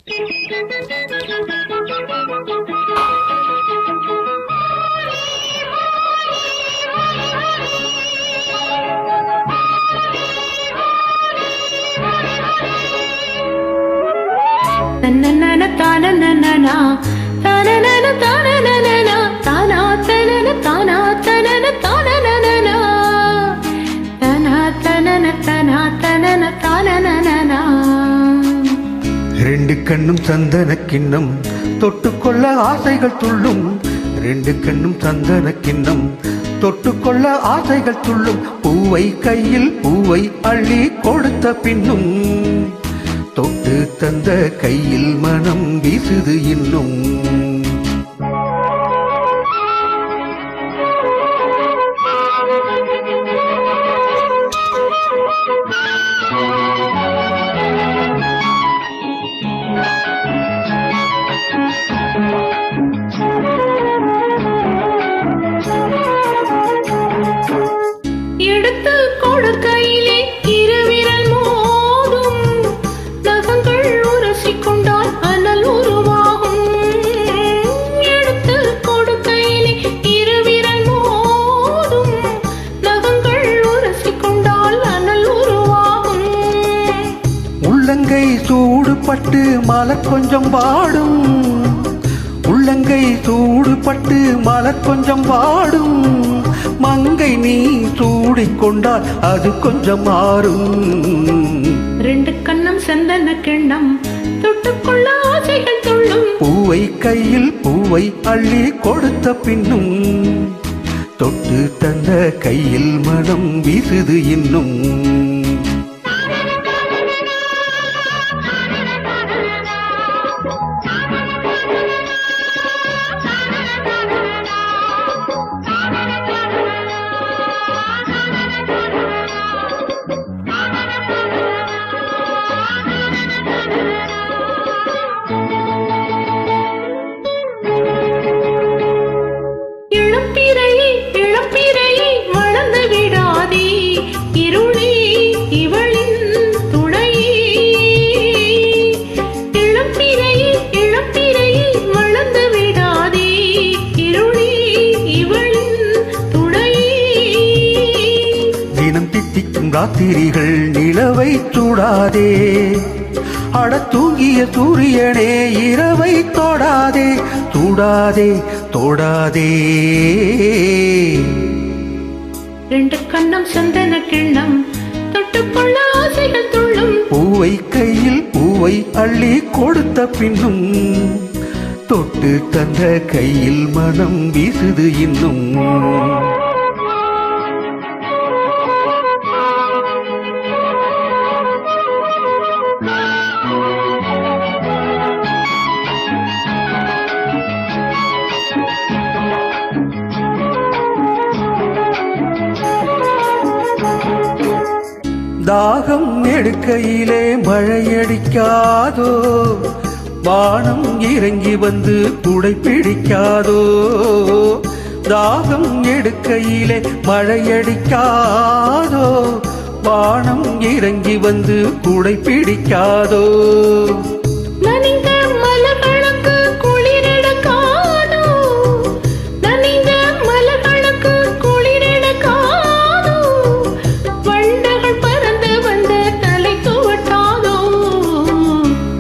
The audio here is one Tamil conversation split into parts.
தன்னன தானனனா தானனன தானனனா தானா தனன தானா தனன தானனனா தானா தனன தானா தனன தானனனா. ரெண்டு கண்ணும் சந்தன கிண்ணம் தொட்டுக்கொள்ள ஆசைகள் துள்ளும். ரெண்டு கண்ணும் சந்தன கிண்ணம் தொட்டுக்கொள்ள ஆசைகள் துள்ளும். பூவை கையில் பூவை அள்ளி கொடுத்த பின்னும் தொட்டு தந்த கையில் மனம் வீசுது இன்னும். எடுத்து கொடுக்கையிலே இருவிரல் மோதும். நகங்கள் உரசிக்கொண்டால் அனல் உருவாகும். எடுத்து கொடுக்கையிலே இருவிரல் மோதும். நகங்கள் உரசிக்கொண்டால் அனல் உருவாகும். உள்ளங்கை சூடுபட்டு மலர் கொஞ்சம் வாடும். உள்ளங்கை சூடுபட்டு மலர் கொஞ்சம் வாடும். மங்கை நீ சூடிக்கொண்டால் அது கொஞ்சம் மாறும். ரெண்டு கண்ணம் சந்தன கிண்ணம் தொட்டுக்கொள்ள ஆசைகள் துள்ளும். பூவை கையில் பூவை அள்ளி கொடுத்த பின்னும் தொட்டு தந்த கையில் மனம் வீசுது இன்னும். ராத்திரிகள் நிலவை சூடாதே. அட தூங்கிய சூரியனே இரவை தொடாதே. சூடாதே தொடாதே. ரெண்டு கண்ணம் சந்தன கிண்ணம் தொட்டுக்கொள்ள ஆசைகள் துள்ளும். பூவை கையில் பூவை அள்ளி கொடுத்த பின்னும் தொட்டு தந்த கையில் மனம் வீசுது இன்னும். தாகம் எடுக்கையிலே மழையடிக்காதோ. வானம் இறங்கி வந்து குடை பிடிக்காதோ. தாகம் எடுக்கையிலே மழையடிக்காதோ. வானம் இறங்கி வந்து குடை பிடிக்காதோ.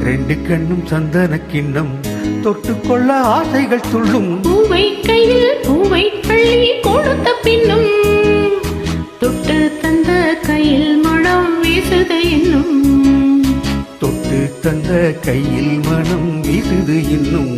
ரெண்டு கண்ணும் சந்தன கிண்ணம் தொட்டுக்கொள்ள ஆசைகள் துள்ளும். பூவை கையில் பூவை அள்ளி கொடுத்த பின்னும் தொட்டு தந்த கையில் மனம் வீசுது இன்னும். தொட்டு தந்த கையில் மனம் வீசுது இன்னும்.